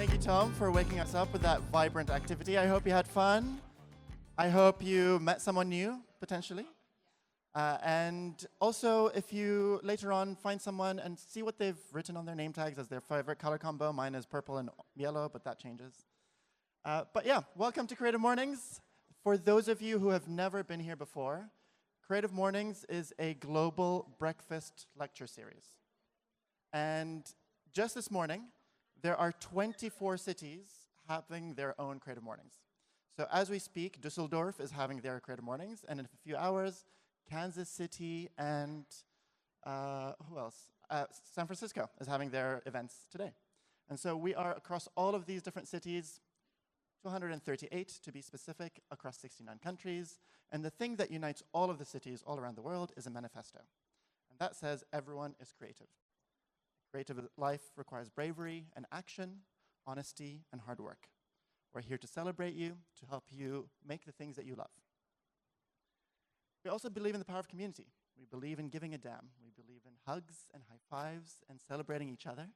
Thank you, Tom, for waking us up with that vibrant activity. I hope you had fun. I hope you met someone new, potentially. And also, if you later on find someone and see what they've written on their name tags as their favorite color combo. Mine is purple and yellow, but that changes. But yeah, welcome to Creative Mornings. For those of you who have never been here before, Creative Mornings is a global breakfast lecture series. And just this morning, there are 24 cities having their own Creative Mornings. So as we speak, Düsseldorf is having their Creative Mornings, and in a few hours, Kansas City and who else? San Francisco is having their events today. And so we are across all of these different cities, 238 to be specific, across 69 countries. And the thing that unites all of the cities all around the world is a manifesto. And that says everyone is creative. Creative life requires bravery and action, honesty and hard work. We're here to celebrate you, to help you make the things that you love. We also believe in the power of community. We believe in giving a damn. We believe in hugs and high fives and celebrating each other.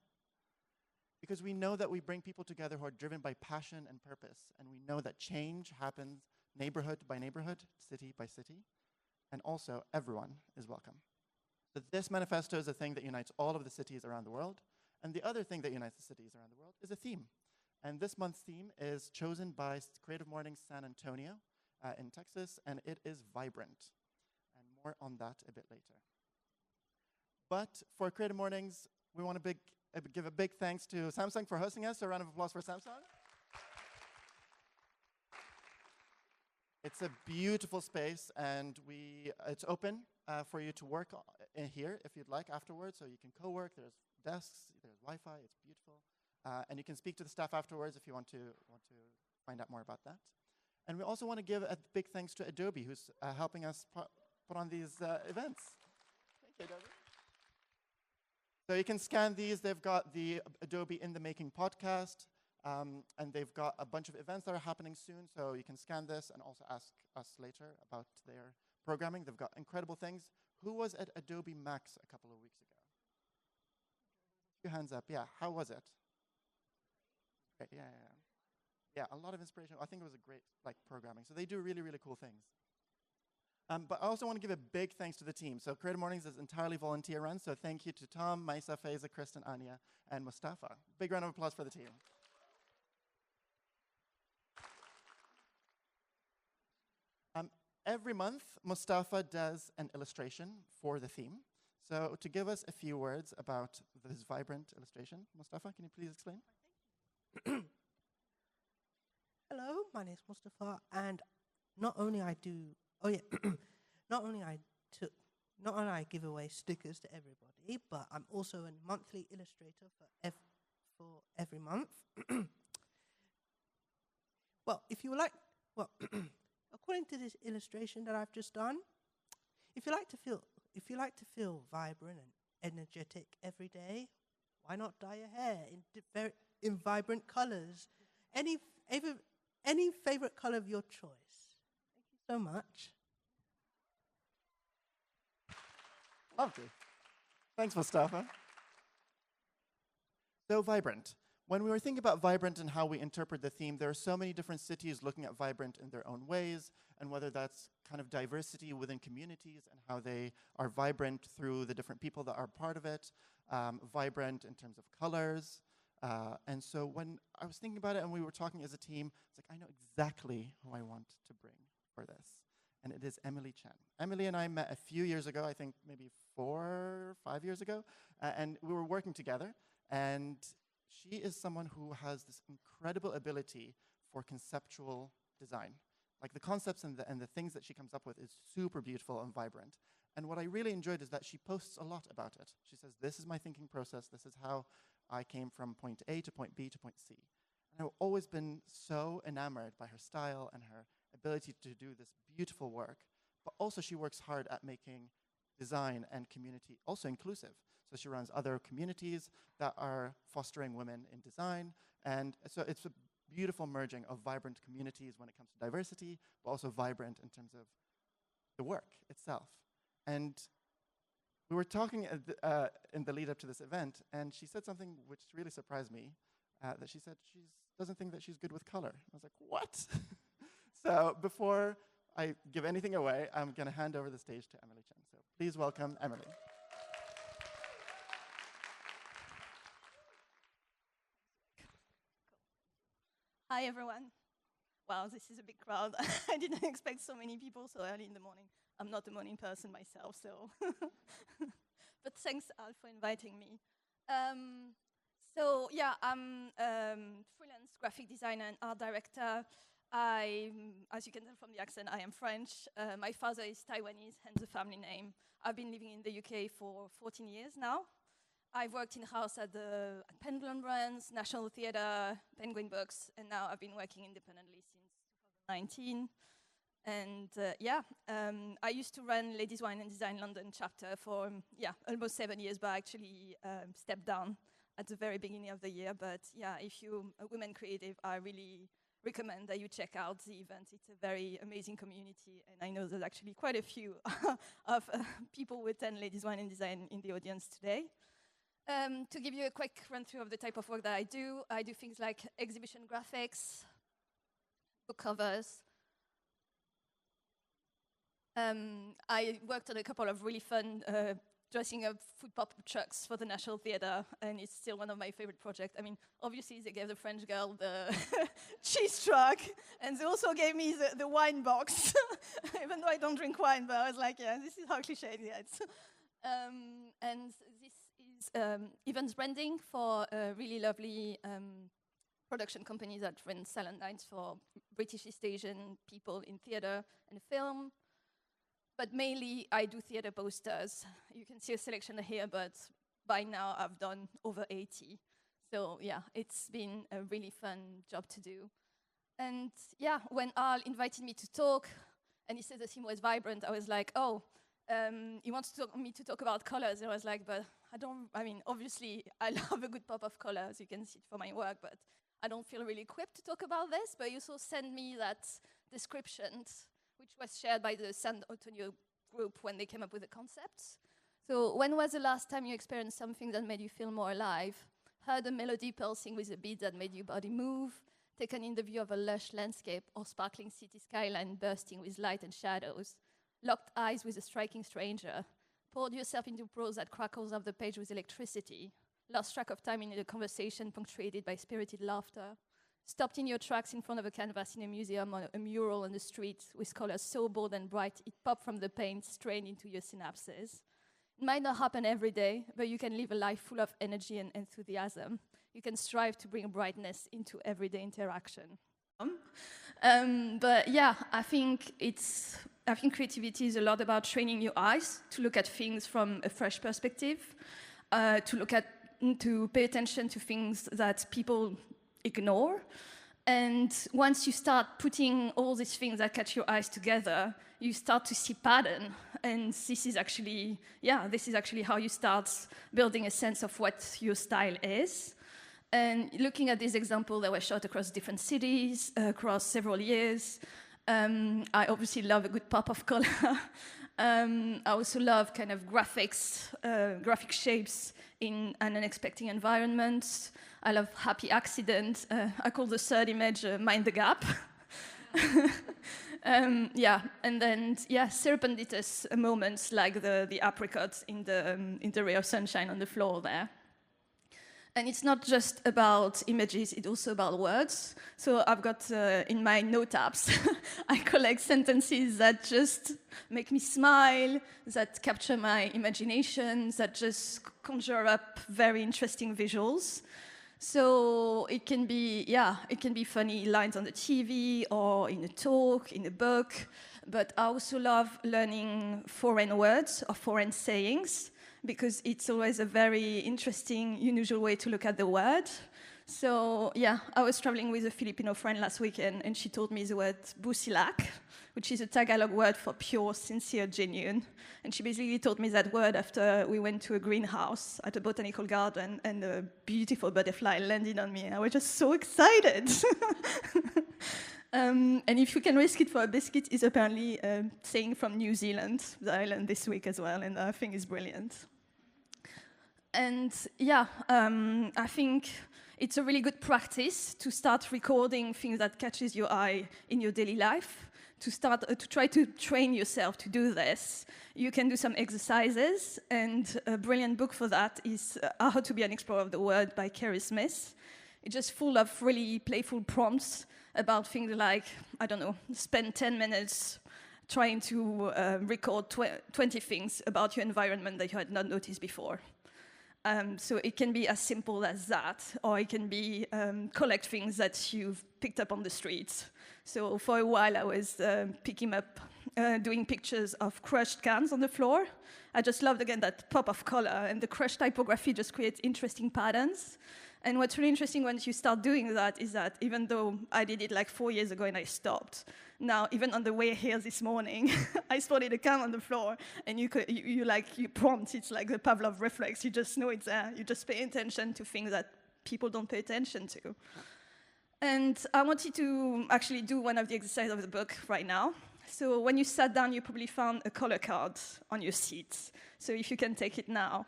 Because we know that we bring people together who are driven by passion and purpose. And we know that change happens neighborhood by neighborhood, city by city. And also, everyone is welcome. So this manifesto is a thing that unites all of the cities around the world. And the other thing that unites the cities around the world is a theme. And this month's theme is chosen by Creative Mornings San Antonio in Texas, and it is vibrant. And more on that a bit later. But for Creative Mornings, we want to give a big thanks to Samsung for hosting us. So a round of applause for Samsung. It's a beautiful space, and it's open for you to work in here if you'd like afterwards. So you can co-work. There's desks. There's Wi-Fi. It's beautiful. And you can speak to the staff afterwards if you want to find out more about that. And we also want to give a big thanks to Adobe, who's helping us put on these events. Thank you, Adobe. So you can scan these. They've got the Adobe In the Making podcast, and they've got a bunch of events that are happening soon. So you can scan this and also ask us later about their programming. They've got incredible things. Who was at Adobe Max a couple of weeks ago? Your hands up. Yeah, how was it? Great. Yeah, a lot of inspiration. I think it was a great programming. So they do really, really cool things. But I also want to give a big thanks to the team. So Creative Mornings is entirely volunteer run. So thank you to Tom, Maisa, Faiza, Kristen, Anya, and Mustafa. Big round of applause for the team. Every month, Mustafa does an illustration for the theme. So to give us a few words about this vibrant illustration, Mustafa, can you please explain? Hello, my name is Mustafa, and not only I give away stickers to everybody, but I'm also a monthly illustrator for every month. Well, according to this illustration that I've just done, if you like to feel vibrant and energetic every day, why not dye your hair in vibrant colors? Any favorite color of your choice? Thank you so much. Lovely. Thanks, Mustafa. So vibrant. When we were thinking about vibrant and how we interpret the theme, there are so many different cities looking at vibrant in their own ways, and whether that's kind of diversity within communities and how they are vibrant through the different people that are part of it, vibrant in terms of colors. And so when I was thinking about it and we were talking as a team, it's like, I know exactly who I want to bring for this. And it is Emilie Chen. Emilie and I met a few years ago, I think maybe 4 or 5 years ago, and we were working together. And she is someone who has this incredible ability for conceptual design. Like the concepts and the things that she comes up with is super beautiful and vibrant. And what I really enjoyed is that she posts a lot about it. She says, this is my thinking process. This is how I came from point A to point B to point C. And I've always been so enamored by her style and her ability to do this beautiful work. But also she works hard at making design and community also inclusive. So she runs other communities that are fostering women in design. And so it's a beautiful merging of vibrant communities when it comes to diversity, but also vibrant in terms of the work itself. And we were talking in the lead up to this event, and she said something which really surprised me. that she said she doesn't think that she's good with color. I was like, what? So before I give anything away, I'm going to hand over the stage to Emilie Chen. So please welcome Emilie. Hi, everyone. Wow, this is a big crowd. I didn't expect so many people so early in the morning. I'm not a morning person myself, so. But thanks, Al, for inviting me. So yeah, I'm freelance graphic designer and art director. As you can tell from the accent, I am French. My father is Taiwanese, hence the family name. I've been living in the UK for 14 years now. I've worked in-house at Pendulum Brands, National Theatre, Penguin Books, and now I've been working independently since 2019. And I used to run Ladies Wine and Design London chapter for almost 7 years, but I actually stepped down at the very beginning of the year. But yeah, if you're a women creative, I really recommend that you check out the event. It's a very amazing community, and I know there's actually quite a few of people who attend Ladies Wine and Design in the audience today. To give you a quick run-through of the type of work that I do things like exhibition graphics, book covers. I worked on a couple of really fun dressing up food pop-up trucks for the National Theatre, and it's still one of my favorite projects. I mean, obviously they gave the French girl the cheese truck, and they also gave me the wine box, even though I don't drink wine, but I was like, yeah, this is how cliche it gets. And this is events branding for a really lovely production company that runs silent nights for British East Asian people in theatre and film. But mainly, I do theatre posters. You can see a selection here, but by now I've done over 80. So yeah, it's been a really fun job to do. And yeah, when Al invited me to talk, and he said the theme was vibrant, I was like, oh, he wants me to talk about colors. And I was like, but obviously, I love a good pop of colors. You can see it for my work, but I don't feel really equipped to talk about this. But you also sent me that description, which was shared by the San Antonio group when they came up with the concepts. So when was the last time you experienced something that made you feel more alive? Heard a melody pulsing with a beat that made your body move? Taken in the view of a lush landscape or sparkling city skyline bursting with light and shadows? Locked eyes with a striking stranger? Poured yourself into prose that crackles off the page with electricity? Lost track of time in a conversation punctuated by spirited laughter? Stopped in your tracks in front of a canvas in a museum or a mural on the street with colors so bold and bright it popped from the paint straight into your synapses. It might not happen every day, but you can live a life full of energy and enthusiasm. You can strive to bring brightness into everyday interaction. But yeah, I think creativity is a lot about training your eyes to look at things from a fresh perspective, to pay attention to things that people ignore. And once you start putting all these things that catch your eyes together, you start to see pattern. And this is actually how you start building a sense of what your style is. And looking at this example that was shot across different cities, across several years, I obviously love a good pop of color. I also love kind of graphic shapes in an unexpected environment. I love happy accidents. I call the third image mind the gap. And then serendipitous moments like the apricots in the ray of sunshine on the floor there. And it's not just about images, it's also about words. So I've got in my note apps, I collect sentences that just make me smile, that capture my imagination, that just conjure up very interesting visuals. So it can be funny lines on the TV or in a talk, in a book. But I also love learning foreign words or foreign sayings, because it's always a very interesting, unusual way to look at the word. So yeah, I was traveling with a Filipino friend last weekend, and she told me the word busilak, which is a Tagalog word for pure, sincere, genuine. And she basically told me that word after we went to a greenhouse at a botanical garden, and a beautiful butterfly landed on me. I was just so excited. And if you can risk it for a biscuit is apparently a saying from New Zealand, that I learned this week as well, and I think it's brilliant. And I think It's a really good practice to start recording things that catches your eye in your daily life, to try to train yourself to do this. You can do some exercises, and a brilliant book for that is How to Be an Explorer of the World by Kerry Smith. It's just full of really playful prompts about things like, I don't know, spend 10 minutes trying to record 20 things about your environment that you had not noticed before. So it can be as simple as that, or it can be collect things that you've picked up on the streets. So for a while I was picking up, doing pictures of crushed cans on the floor. I just loved, again, that pop of color, and the crushed typography just creates interesting patterns. And what's really interesting once you start doing that is that even though I did it like 4 years ago and I stopped, now even on the way here this morning, I spotted a can on the floor, and you prompt, it's like the Pavlov reflex, you just know it's there, you just pay attention to things that people don't pay attention to. And I wanted to actually do one of the exercises of the book right now. So when you sat down, you probably found a color card on your seat. So if you can take it now.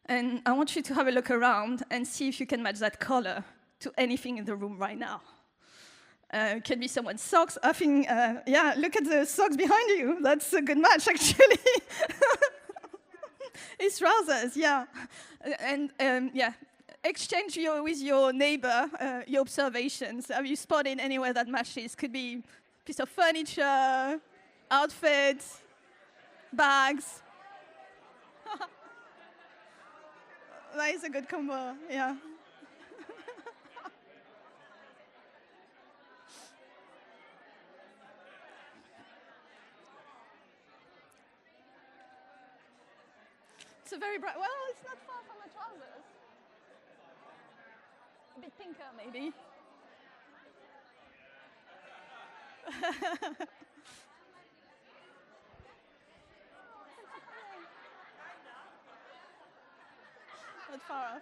And I want you to have a look around and see if you can match that color to anything in the room right now. It can be someone's socks. I think, yeah, look at the socks behind you. That's a good match, actually. It's trousers, yeah. And yeah, exchange with your neighbor your observations. Have you spotted anywhere that matches? Could be piece of furniture, outfits, bags. That is a good combo, yeah. It's a very bright, well, it's not far from my trousers. A bit pinker, maybe. Not far off.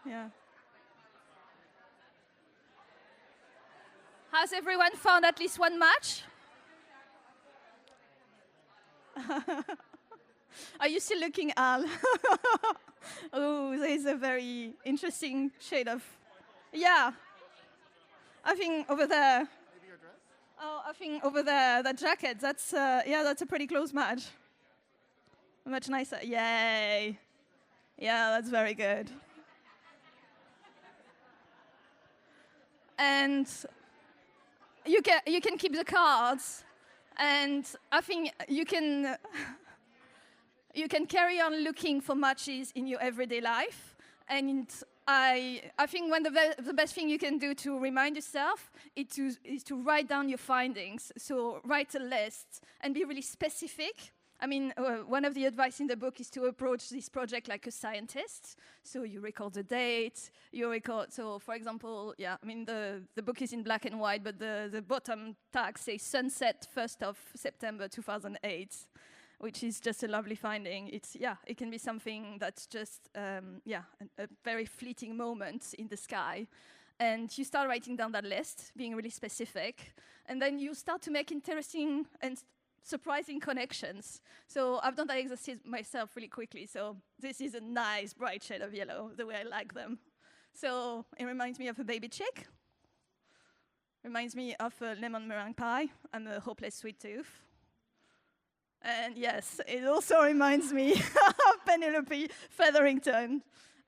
Yeah. Has everyone found at least one match? Are you still looking, Al? Oh, there is a very interesting shade of... Yeah. I think over there... Maybe your dress? Oh, I think over there, that jacket, that's, yeah, that's a pretty close match. Much nicer. Yay. Yeah, that's very good. And you can keep the cards, and I think you can carry on looking for matches in your everyday life. And I think the best thing you can do to remind yourself is to write down your findings. So write a list and be really specific. I mean, one of the advice in the book is to approach this project like a scientist. So you record the date, so for example, yeah, I mean, the book is in black and white, but the bottom tag says sunset 1st of September 2008, which is just a lovely finding. It can be something that's just, a very fleeting moment in the sky. And you start writing down that list, being really specific, and then you start to make interesting and surprising connections. So I've done that exercise myself really quickly. So this is a nice bright shade of yellow, the way I like them. So it reminds me of a baby chick. Reminds me of a lemon meringue pie and a hopeless sweet tooth. And yes, it also reminds me of Penelope Featherington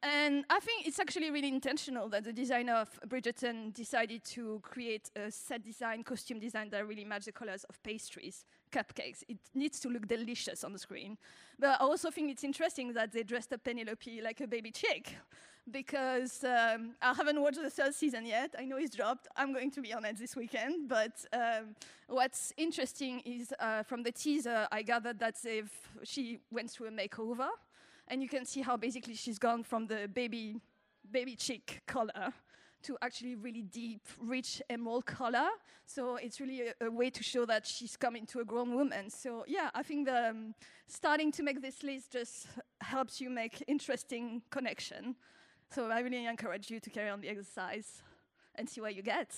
And I think it's actually really intentional that the designer of Bridgerton decided to create a set design, costume design that really match the colors of pastries, cupcakes. It needs to look delicious on the screen. But I also think it's interesting that they dressed up Penelope like a baby chick, because I haven't watched the third season yet. I know it's dropped. I'm going to be on it this weekend. But what's interesting is from the teaser, I gathered that she went through a makeover. And you can see how basically she's gone from the baby chick color to actually really deep, rich emerald color. So it's really a way to show that she's come into a grown woman. So yeah, I think starting to make this list just helps you make interesting connection. So I really encourage you to carry on the exercise and see what you get.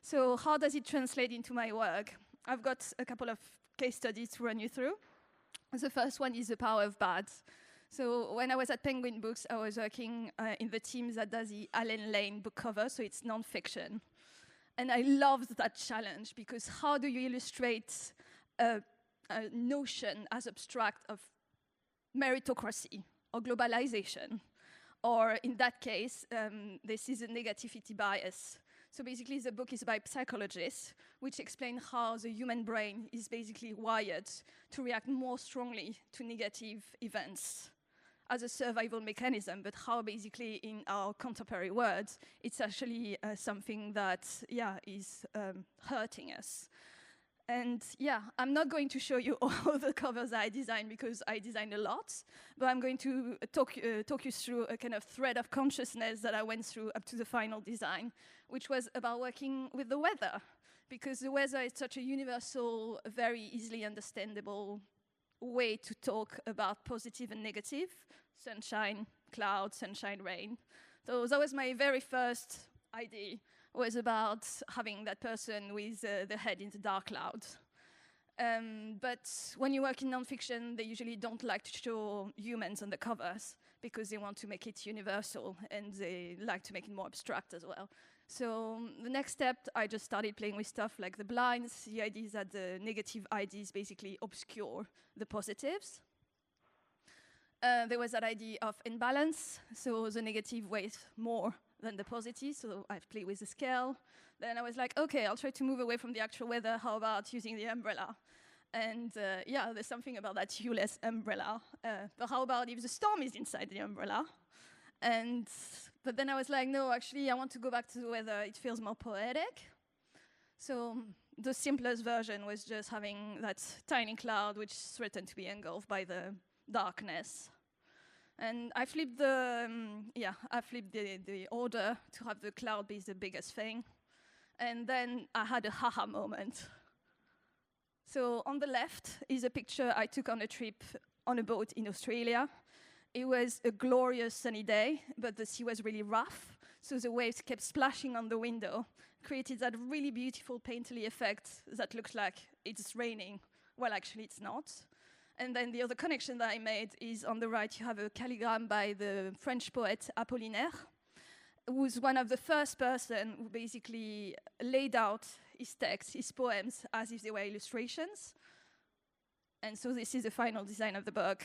So how does it translate into my work? I've got a couple of case studies to run you through. The first one is the power of bad. So when I was at Penguin Books, I was working in the team that does the Allen Lane book cover, so it's non-fiction. And I loved that challenge, because how do you illustrate a notion as abstract of meritocracy or globalization? Or in that case, this is a negativity bias. So basically the book is by psychologists, which explain how the human brain is basically wired to react more strongly to negative events as a survival mechanism, but how basically in our contemporary words, it's actually something that, is hurting us. And I'm not going to show you all the covers I designed, because I designed a lot, but I'm going to talk you through a kind of thread of consciousness that I went through up to the final design, which was about working with the weather, because the weather is such a universal, very easily understandable way to talk about positive and negative, sunshine, cloud, sunshine, rain. So that was my very first idea, was about having that person with the head in the dark cloud. But when you work in nonfiction, they usually don't like to show humans on the covers, because they want to make it universal, and they like to make it more abstract as well. So the next step, I just started playing with stuff like the blinds. The idea is that the negative ideas basically obscure the positives. There was that idea of imbalance, so the negative weighs more than the positive, so I played with the scale. Then I was like, okay, I'll try to move away from the actual weather. How about using the umbrella? And there's something about that hueless umbrella. But how about if the storm is inside the umbrella? But then I was like, no, actually, I want to go back to the weather. It feels more poetic. So the simplest version was just having that tiny cloud, which threatened to be engulfed by the darkness. And I flipped the order to have the cloud be the biggest thing. And then I had a haha moment. So on the left is a picture I took on a trip on a boat in Australia. It was a glorious sunny day, but the sea was really rough, so the waves kept splashing on the window, created that really beautiful painterly effect that looks like it's raining. Well, actually, it's not. And then the other connection that I made is on the right, you have a calligram by the French poet Apollinaire, who was one of the first person who basically laid out his texts, his poems, as if they were illustrations. And so this is the final design of the book.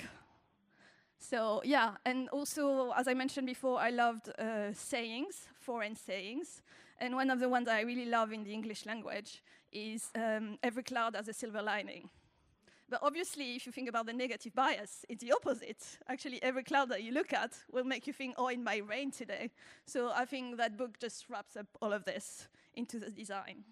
So and also, as I mentioned before, I loved sayings, foreign sayings. And one of the ones I really love in the English language is every cloud has a silver lining. But obviously, if you think about the negative bias, it's the opposite. Actually, every cloud that you look at will make you think, oh, it might rain today. So I think that book just wraps up all of this into the design.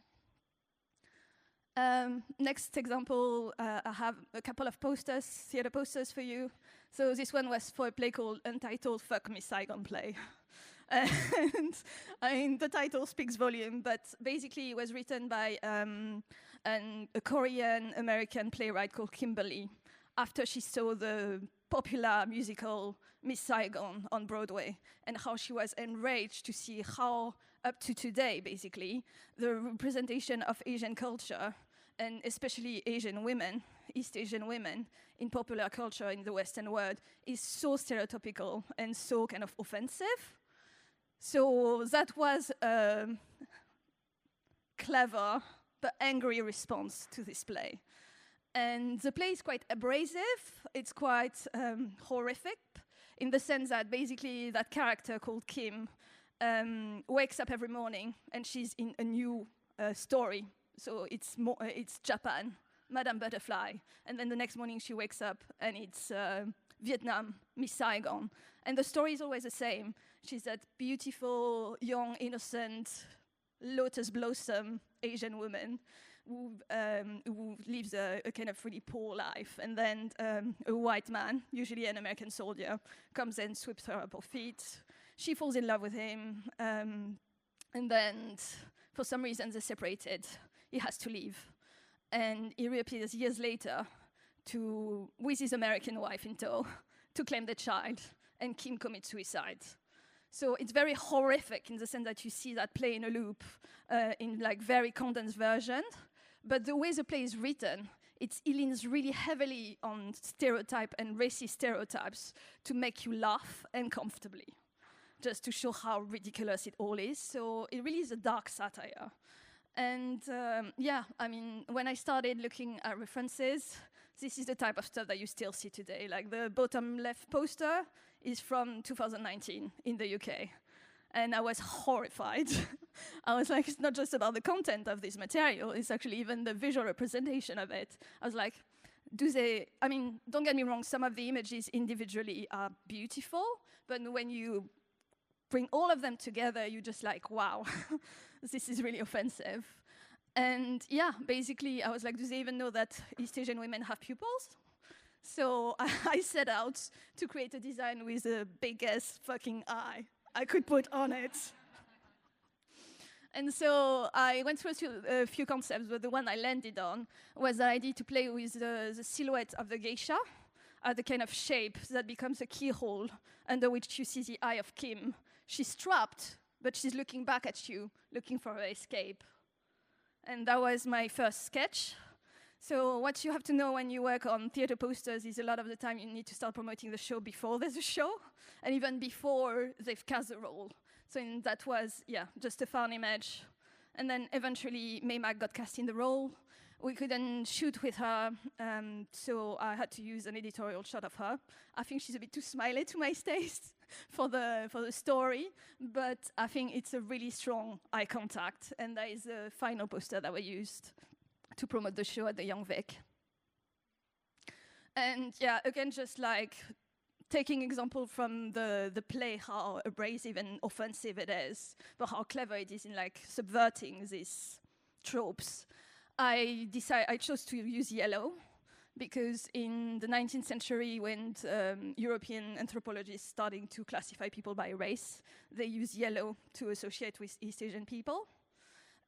Next example, I have a couple of posters, theater posters for you. So this one was for a play called Untitled Fuck Me Saigon Play. And I mean, the title speaks volume, but basically it was written by a Korean-American playwright called Kimberly after she saw the popular musical Miss Saigon on Broadway, and how she was enraged to see how, up to today, basically, the representation of Asian culture, and especially Asian women, East Asian women, in popular culture in the Western world, is so stereotypical and so kind of offensive. So that was a clever but angry response to this play. And the play is quite abrasive, it's quite horrific. in the sense that basically that character called Kim wakes up every morning and she's in a new story. So it's Japan, Madame Butterfly, and then the next morning she wakes up and it's Vietnam, Miss Saigon. And the story is always the same. She's that beautiful, young, innocent, lotus blossom Asian woman who lives a kind of really poor life. And then a white man, usually an American soldier, comes and sweeps her up her feet. She falls in love with him. And then, for some reason, they're separated. He has to leave. And he reappears years later with his American wife in tow to claim the child. And Kim commits suicide. So it's very horrific in the sense that you see that play in a loop in like very condensed version. But the way the play is written, it leans really heavily on stereotype and racist stereotypes to make you laugh uncomfortably, just to show how ridiculous it all is. So it really is a dark satire. And yeah, I mean, when I started looking at references, this is the type of stuff that you still see today. Like the bottom left poster is from 2019 in the UK. And I was horrified. I was like, it's not just about the content of this material, it's actually even the visual representation of it. I was like, I mean, don't get me wrong, some of the images individually are beautiful, but when you bring all of them together, you're just like, wow, this is really offensive. And yeah, basically, I was like, do they even know that East Asian women have pupils? So I set out to create a design with the biggest fucking eye I could put on it. And so I went through a few concepts, but the one I landed on was the idea to play with the silhouette of the geisha, the kind of shape that becomes a keyhole under which you see the eye of Kim. She's trapped, but she's looking back at you, looking for her escape. And that was my first sketch. So what you have to know when you work on theater posters is a lot of the time you need to start promoting the show before there's a show, and even before they've cast the role. So that was, yeah, just a fun image. And then eventually May Mac got cast in the role. We couldn't shoot with her, so I had to use an editorial shot of her. I think she's a bit too smiley to my taste for the story, but I think it's a really strong eye contact, and that is the final poster that we used to promote the show at the Young Vic. And yeah, again, just like taking example from the play, how abrasive and offensive it is, but how clever it is in like subverting these tropes. I chose to use yellow because in the 19th century, when European anthropologists starting to classify people by race, they use yellow to associate with East Asian people.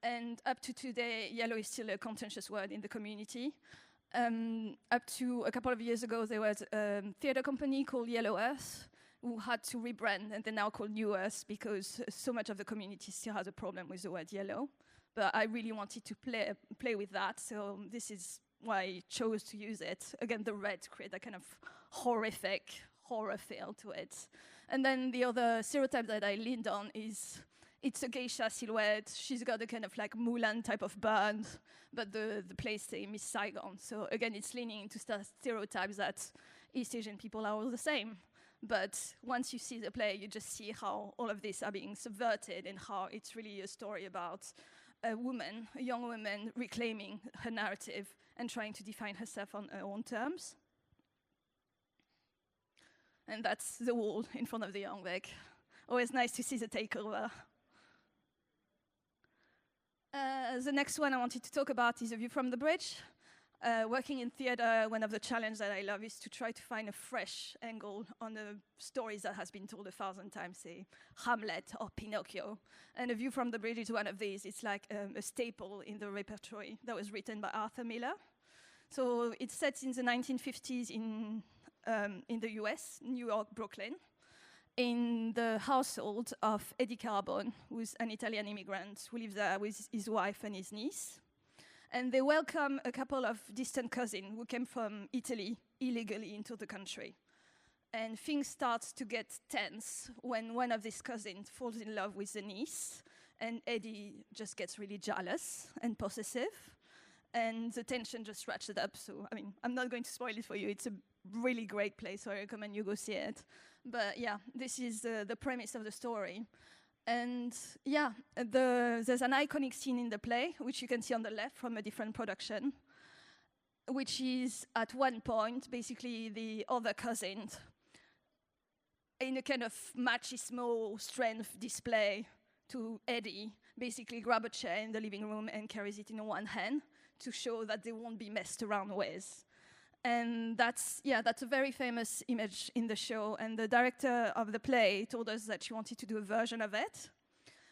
And up to today, yellow is still a contentious word in the community. Up to a couple of years ago, there was a theater company called Yellow Earth who had to rebrand, and they're now called New Earth because so much of the community still has a problem with the word yellow. But I really wanted to play with that, so this is why I chose to use it. Again, the red create a kind of horrific horror feel to it. And then the other stereotype that I leaned on is it's a geisha silhouette. She's got a kind of like Mulan type of band, but the place say Miss Saigon. So again, it's leaning into stereotypes that East Asian people are all the same. But once you see the play, you just see how all of these are being subverted and how it's really a story about a woman, a young woman, reclaiming her narrative and trying to define herself on her own terms. And that's the wall in front of the Young Vic. Always nice to see the takeover. The next one I wanted to talk about is A View from the Bridge. Working in theater, one of the challenges that I love is to try to find a fresh angle on the stories that has been told 1,000 times, say Hamlet or Pinocchio. And A View from the Bridge is one of these. It's like a staple in the repertory that was written by Arthur Miller. So it's set in the 1950s in the US, New York, Brooklyn, in the household of Eddie Carbone, who's an Italian immigrant who lives there with his wife and his niece. And they welcome a couple of distant cousins who came from Italy illegally into the country. And things start to get tense when one of these cousins falls in love with the niece, and Eddie just gets really jealous and possessive. and the tension just ratcheted up. So, I mean, I'm not going to spoil it for you. It's a really great play, so I recommend you go see it. But yeah, this is the premise of the story. And yeah, there's an iconic scene in the play, which you can see on the left from a different production, which is at one point, basically the other cousin, in a kind of machismo strength display to Eddie, basically grab a chair in the living room and carries it in one hand to show that they won't be messed around with. And that's a very famous image in the show. And the director of the play told us that she wanted to do a version of it.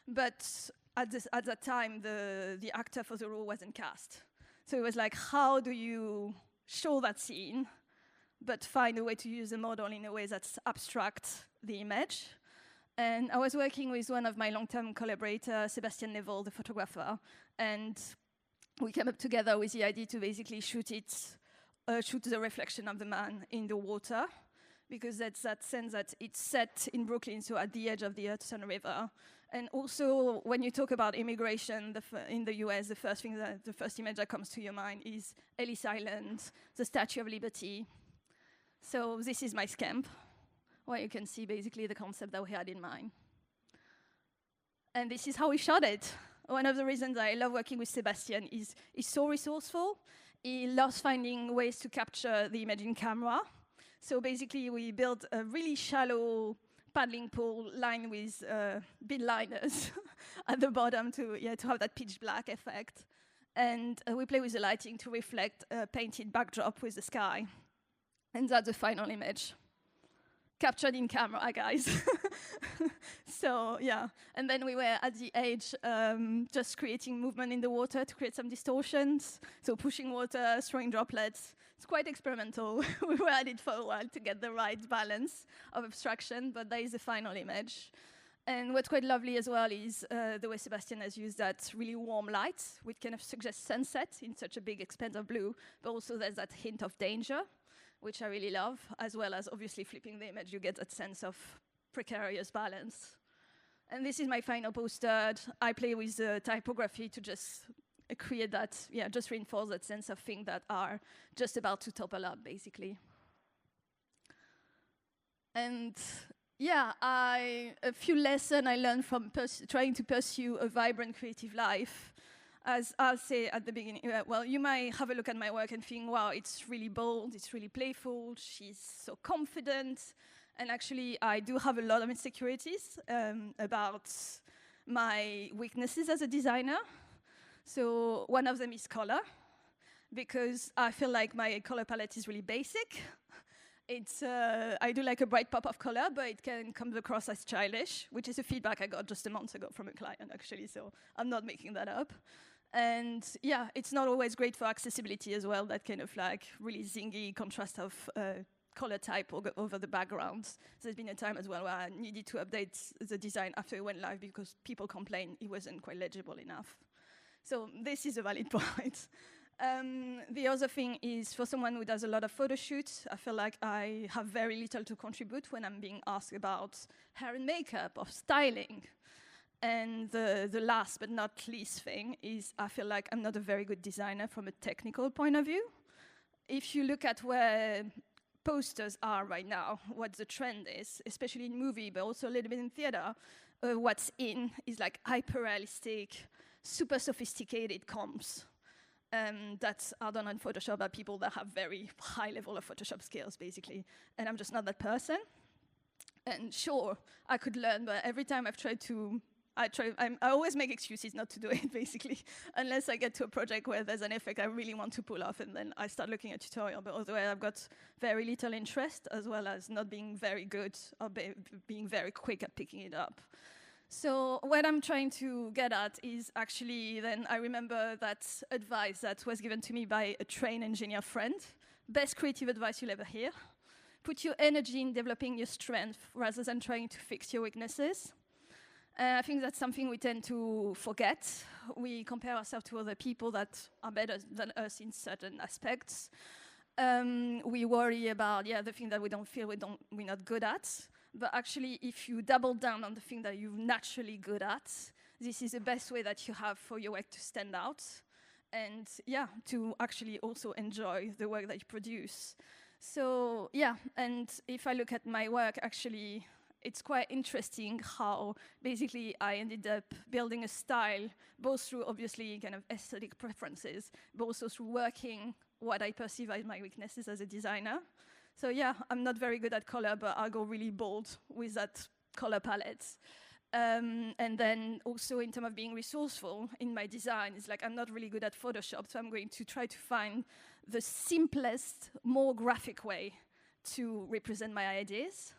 But at that time, the actor for the role wasn't cast. So it was like, how do you show that scene, but find a way to use the model in a way that's abstract the image? And I was working with one of my long-term collaborators, Sebastian Neville, the photographer. And we came up together with the idea to basically shoot the reflection of the man in the water, because that's that sense that it's set in Brooklyn, so at the edge of the Hudson River. And also, when you talk about immigration in the US, the first image that comes to your mind is Ellis Island, the Statue of Liberty. So this is my scamp, where you can see basically the concept that we had in mind. And this is how we shot it. One of the reasons I love working with Sebastian is he's so resourceful. He loves finding ways to capture the image in camera. So basically, we built a really shallow paddling pool lined with bead liners at the bottom to have that pitch black effect. And we play with the lighting to reflect a painted backdrop with the sky. And that's the final image. Captured in camera, guys. So, yeah. And then we were at the edge just creating movement in the water to create some distortions. So pushing water, throwing droplets. It's quite experimental. We were at it for a while to get the right balance of abstraction, but that is the final image. And what's quite lovely as well is the way Sebastian has used that really warm light, which kind of suggests sunset in such a big expanse of blue, but also there's that hint of danger, which I really love, as well as obviously flipping the image, you get that sense of precarious balance. And this is my final poster. I play with the typography to just create that, just reinforce that sense of things that are just about to topple up, basically. And a few lessons I learned from trying to pursue a vibrant creative life. As I'll say at the beginning, well, you might have a look at my work and think, wow, it's really bold, it's really playful, she's so confident. And actually, I do have a lot of insecurities about my weaknesses as a designer. So one of them is color, because I feel like my color palette is really basic. I do like a bright pop of color, but it can come across as childish, which is a feedback I got just a month ago from a client, actually, so I'm not making that up. And it's not always great for accessibility as well, that kind of like really zingy contrast of color type over the background. There's been a time as well where I needed to update the design after it went live because people complained it wasn't quite legible enough. So this is a valid point. The other thing is, for someone who does a lot of photo shoots, I feel like I have very little to contribute when I'm being asked about hair and makeup or styling. And the last but not least thing is, I feel like I'm not a very good designer from a technical point of view. If you look at where posters are right now, what the trend is, especially in movie, but also a little bit in theater, what's in is like hyper-realistic, super sophisticated comps that are done on Photoshop by people that have very high level of Photoshop skills, basically. And I'm just not that person. And sure, I could learn, but every time I've tried to, I always make excuses not to do it, basically, unless I get to a project where there's an effect I really want to pull off, and then I start looking at tutorial. But otherwise, I've got very little interest, as well as not being very good or being very quick at picking it up. So what I'm trying to get at is actually, then I remember that advice that was given to me by a trained engineer friend. Best creative advice you'll ever hear. Put your energy in developing your strength rather than trying to fix your weaknesses. I think that's something we tend to forget. We compare ourselves to other people that are better than us in certain aspects. We worry about the thing that we don't feel we're not good at. But actually, if you double down on the thing that you're naturally good at, this is the best way that you have for your work to stand out. and yeah, to actually also enjoy the work that you produce. So yeah, and if I look at my work, actually, it's quite interesting how basically I ended up building a style, both through obviously kind of aesthetic preferences, but also through working what I perceive as my weaknesses as a designer. So yeah, I'm not very good at color, but I go really bold with that color palette. And then also in terms of being resourceful in my design, it's like I'm not really good at Photoshop, so I'm going to try to find the simplest, more graphic way to represent my ideas.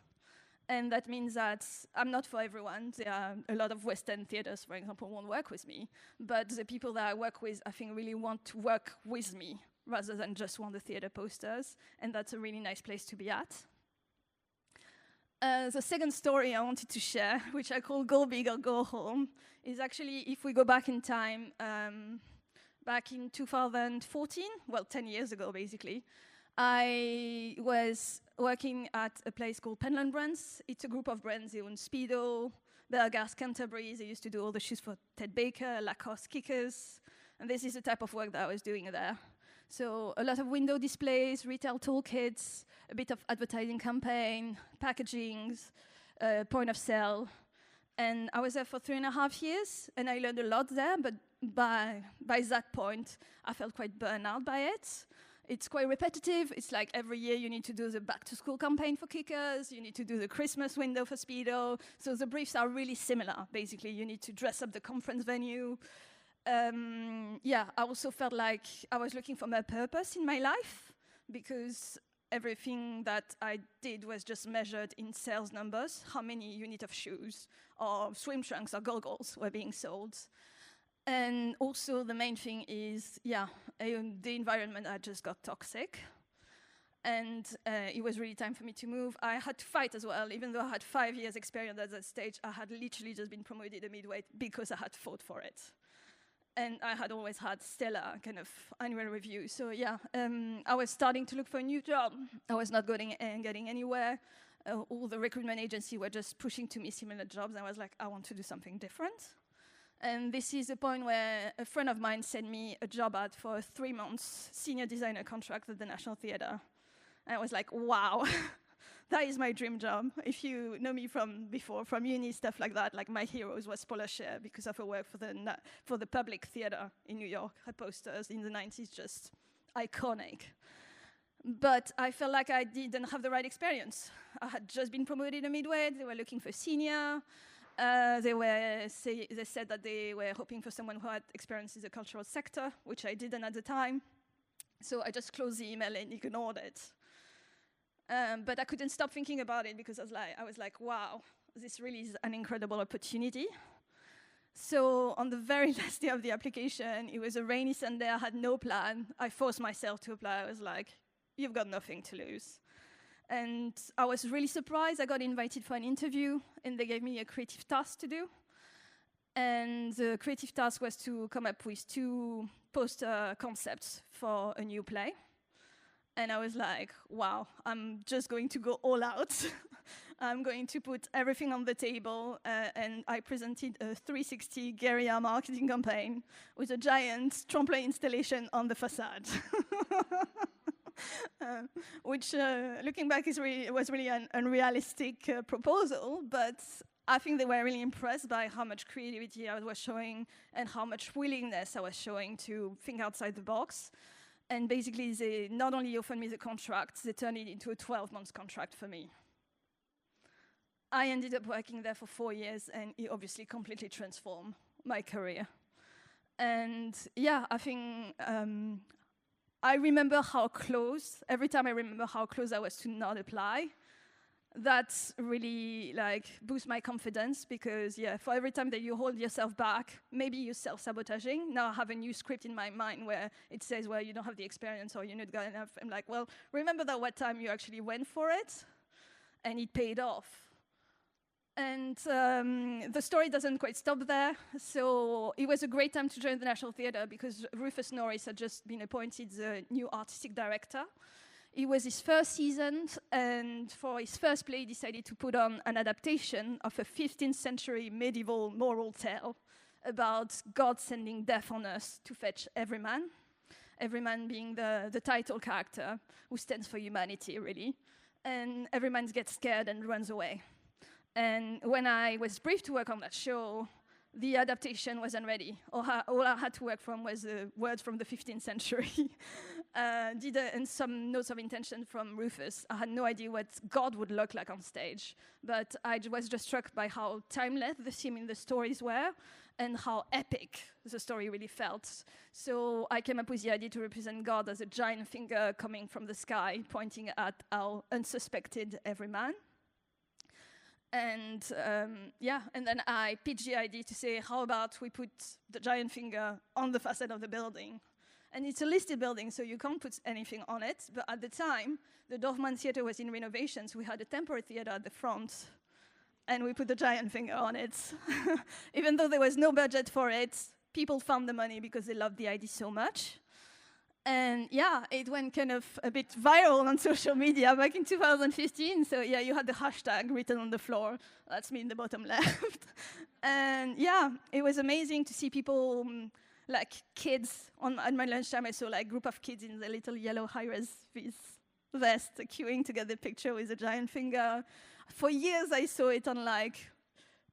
And that means that I'm not for everyone. There are a lot of Western theaters, for example, won't work with me. But the people that I work with, I think, really want to work with me rather than just want the theater posters. And that's a really nice place to be at. The second story I wanted to share, which I call Go Big or Go Home, is actually, if we go back in time, back in 2014, well, 10 years ago, basically, I was working at a place called Penland Brands. It's a group of brands. They own Speedo, Berghaus, Canterbury. They used to do all the shoes for Ted Baker, Lacoste, Kickers. And this is the type of work that I was doing there. So a lot of window displays, retail toolkits, a bit of advertising campaign, packagings, point of sale. And I was there for 3.5 years, and I learned a lot there, but by that point, I felt quite burnt out by it. It's quite repetitive. It's like every year you need to do the back-to-school campaign for Kickers, you need to do the Christmas window for Speedo. So the briefs are really similar. Basically, you need to dress up the conference venue. Yeah, I also felt like I was looking for my purpose in my life because everything that I did was just measured in sales numbers, how many units of shoes or swim trunks or goggles were being sold. And also the main thing is, yeah, the environment had just got toxic. And it was really time for me to move. I had to fight as well. Even though I had 5 years experience at that stage, I had literally just been promoted a midweight because I had fought for it. And I had always had stellar kind of annual review. So yeah, I was starting to look for a new job. I was not getting anywhere. All the recruitment agencies were just pushing to me similar jobs. I was like, I want to do something different. And this is the point where a friend of mine sent me a job ad for a 3 months senior designer contract at the National Theatre. And I was like, wow, that is my dream job. If you know me from before, from uni, stuff like that, like my heroes was Paula Scher because of her work for the Public Theatre in New York. Her posters in the 90s, just iconic. But I felt like I didn't have the right experience. I had just been promoted a midweight. They were looking for senior. They said that they were hoping for someone who had experience in the cultural sector, which I didn't at the time. So I just closed the email and ignored it. But I couldn't stop thinking about it because I was like, wow, this really is an incredible opportunity. So on the very last day of the application, it was a rainy Sunday, I had no plan. I forced myself to apply. I was like, you've got nothing to lose. And I was really surprised. I got invited for an interview, and they gave me a creative task to do. And the creative task was to come up with 2 poster concepts for a new play. And I was like, wow, I'm just going to go all out. I'm going to put everything on the table. And I presented a 360 guerrilla marketing campaign with a giant trampoline installation on the facade. Which, looking back, was really an unrealistic proposal, but I think they were really impressed by how much creativity I was showing and how much willingness I was showing to think outside the box. And basically, they not only offered me the contract, they turned it into a 12-month contract for me. I ended up working there for 4 years, and it obviously completely transformed my career. And yeah, I think I remember how close, every time I remember how close I was to not apply, that's really like boosts my confidence because yeah, for every time that you hold yourself back, maybe you're self-sabotaging. Now I have a new script in my mind where it says, well, you don't have the experience or you're not good enough. I'm like, well, remember that one time you actually went for it and it paid off. And the story doesn't quite stop there. So it was a great time to join the National Theatre because Rufus Norris had just been appointed the new artistic director. It was his first season, and for his first play, he decided to put on an adaptation of a 15th century medieval moral tale about God sending death on us to fetch every man being the title character who stands for humanity, really. And every man gets scared and runs away. And when I was briefed to work on that show, the adaptation wasn't ready. All I had to work from was words from the 15th century. And some notes of intention from Rufus. I had no idea what God would look like on stage, but I was just struck by how timeless the theme in the stories were and how epic the story really felt. So I came up with the idea to represent God as a giant finger coming from the sky, pointing at our unsuspected every man. And and then I pitched the idea to say, how about we put the giant finger on the facade of the building? And it's a listed building, so you can't put anything on it. But at the time, the Dorfman Theatre was in renovation, so we had a temporary theatre at the front, and we put the giant finger on it. Even though there was no budget for it, people found the money because they loved the idea so much. And yeah, it went kind of a bit viral on social media back in 2015. So yeah, you had the hashtag written on the floor. That's me in the bottom left. And yeah, it was amazing to see people, like kids, at my lunchtime I saw like a group of kids in the little yellow high-res vest queuing to get the picture with a giant finger. For years I saw it on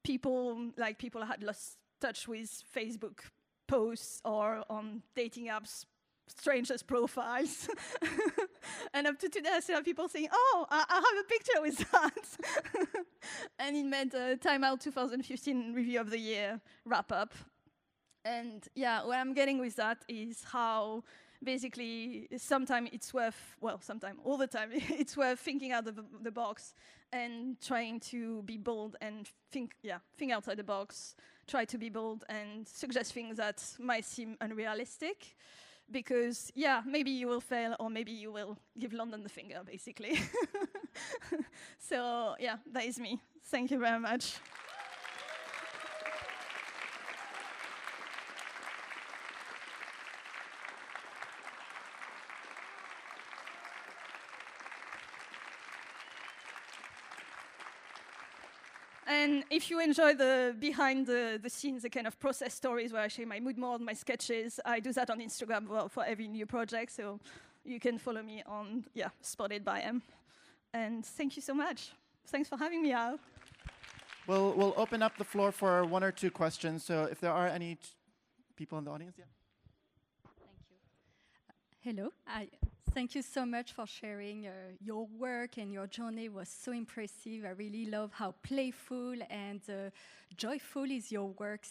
people had lost touch with Facebook posts or on dating apps, strangers' profiles. And up to today, I still have people saying, oh, I have a picture with that. And it made the Time Out 2015 Review of the Year wrap-up. And yeah, what I'm getting with that is how basically sometimes all the time, it's worth thinking out of the box and trying to be bold and think outside the box, try to be bold and suggest things that might seem unrealistic. Because, yeah, maybe you will fail or maybe you will give London the finger, basically. So, yeah, that is me. Thank you very much. And if you enjoy the behind the scenes, the kind of process stories where I share my mood board, my sketches, I do that on Instagram for every new project. So you can follow me on, Spotted by M. And thank you so much. Thanks for having me, Al. We'll open up the floor for one or two questions. So if there are any people in the audience, yeah. Thank you. Hello. Thank you so much for sharing your work, and your journey was so impressive. I really love how playful and joyful is your work.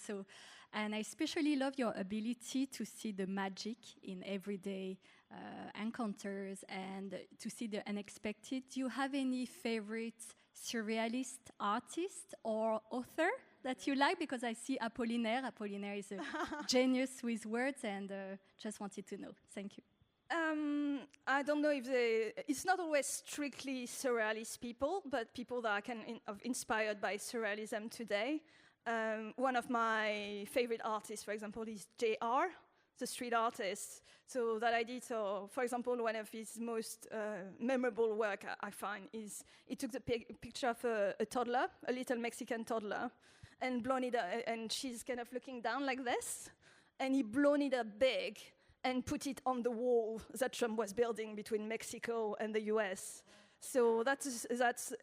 And I especially love your ability to see the magic in everyday encounters and to see the unexpected. Do you have any favorite surrealist artist or author that you like? Because I see Apollinaire. Apollinaire is a genius with words, and just wanted to know. Thank you. I don't know if it's not always strictly surrealist people, but people that are kind of inspired by surrealism today. One of my favorite artists, for example, is JR, the street artist. So that I did, for example, one of his most memorable work I find is he took the picture of a toddler, a little Mexican toddler, and blown it up, and she's kind of looking down like this, and he blown it up big and put it on the wall that Trump was building between Mexico and the US. So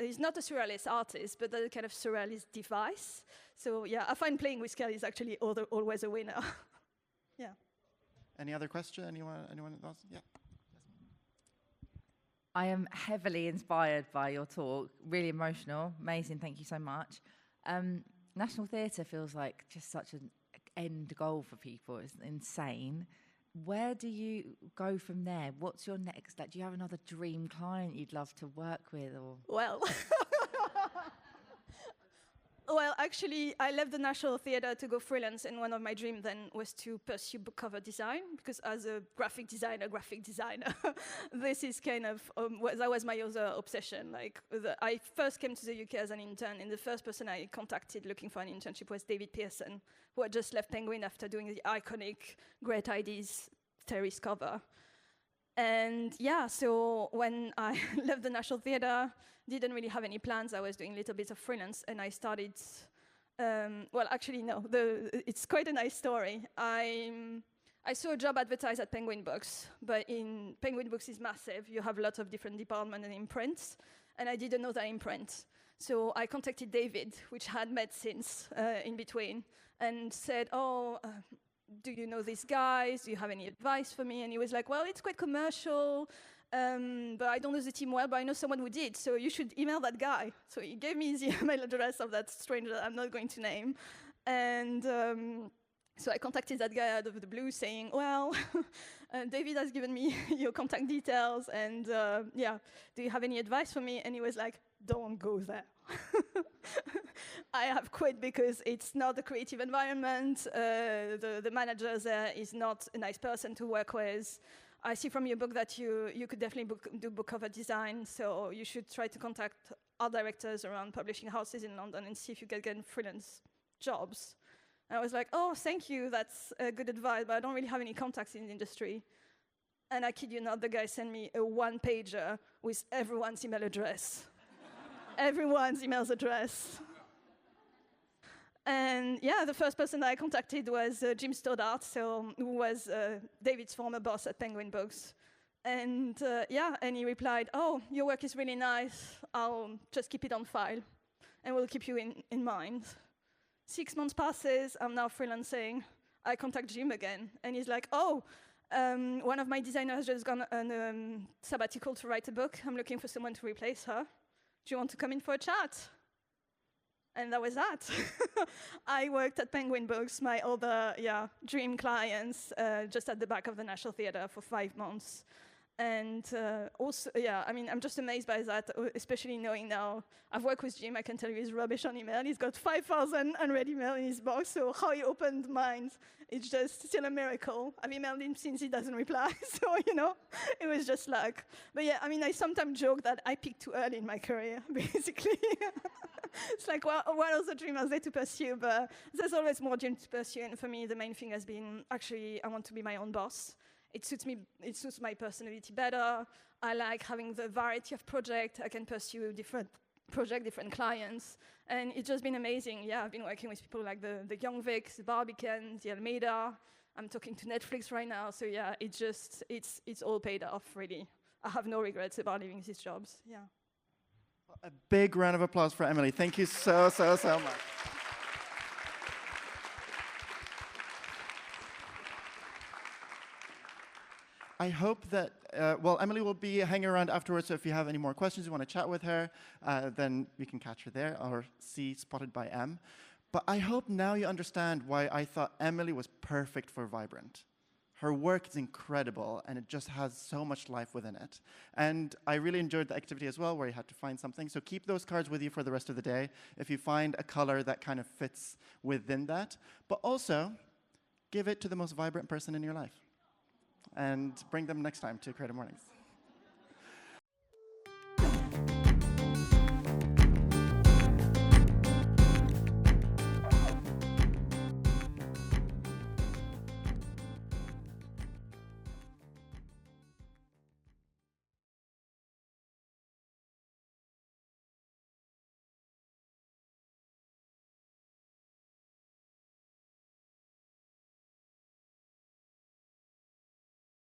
he's not a surrealist artist, but a kind of surrealist device. So yeah, I find playing with scale is actually always a winner. Yeah. Any other question? Anyone else? Yeah. I am heavily inspired by your talk. Really emotional. Amazing. Thank you so much. National Theatre feels like just such an end goal for people. It's insane. Where do you go from there? What's your next? Do you have another dream client you'd love to work with? Or Well, actually, I left the National Theatre to go freelance, and one of my dreams then was to pursue book cover design, because as a graphic designer, this is kind of, that was my other obsession. I first came to the UK as an intern, and the first person I contacted looking for an internship was David Pearson, who had just left Penguin after doing the iconic Great Ideas Terry's cover. And yeah, so when I left the National Theatre, didn't really have any plans. I was doing little bits of freelance, and I started Well, actually, no. It's quite a nice story. I saw a job advertised at Penguin Books, but Penguin Books is massive. You have lots of different departments and imprints, and I didn't know that imprint. So I contacted David, which had met since in between, and said, do you know these guys? Do you have any advice for me? And he was like, well, it's quite commercial, but I don't know the team well, but I know someone who did, so you should email that guy. So he gave me the email address of that stranger that I'm not going to name. And so I contacted that guy out of the blue saying, well, David has given me your contact details, and yeah, do you have any advice for me? And he was like, don't go there. I have quit because it's not a creative environment. The manager there is not a nice person to work with. I see from your book that you could definitely do book cover design, so you should try to contact art directors around publishing houses in London and see if you can get freelance jobs. And I was like, oh, thank you, that's good advice, but I don't really have any contacts in the industry. And I kid you not, the guy sent me a one-pager with everyone's email address. Everyone's email address. And yeah, the first person that I contacted was Jim Stoddart, who was David's former boss at Penguin Books. And yeah, and he replied, oh, your work is really nice. I'll just keep it on file, and we'll keep you in mind. 6 months passes, I'm now freelancing. I contact Jim again, and he's like, oh, one of my designers has just gone on a sabbatical to write a book. I'm looking for someone to replace her. Do you want to come in for a chat? And that was that. I worked at Penguin Books, my other dream clients, just at the back of the National Theatre for 5 months. And also, I mean, I'm just amazed by that, especially knowing now, I've worked with Jim, I can tell you he's rubbish on email. He's got 5,000 unread email in his box, so how he opened mine, it's just still a miracle. I've emailed him since he doesn't reply, so, it was just luck. But yeah, I mean, I sometimes joke that I peaked too early in my career, basically. It's like, well, what else a dream is there to pursue? But there's always more dreams to pursue, and for me, the main thing has been, actually, I want to be my own boss. It suits me. It suits my personality better. I like having the variety of projects. I can pursue different projects, different clients, and it's just been amazing. Yeah, I've been working with people like the Young Vics, the Barbican, the Almeida. I'm talking to Netflix right now. So yeah, it's all paid off, really. I have no regrets about leaving these jobs. Yeah. A big round of applause for Emilie. Thank you so much. I hope that, Emilie will be hanging around afterwards, so if you have any more questions, you want to chat with her, then we can catch her there, or see Spotted by M. But I hope now you understand why I thought Emilie was perfect for Vibrant. Her work is incredible, and it just has so much life within it. And I really enjoyed the activity as well, where you had to find something. So keep those cards with you for the rest of the day, if you find a color that kind of fits within that. But also, give it to the most vibrant person in your life. And bring them next time to Creative Mornings.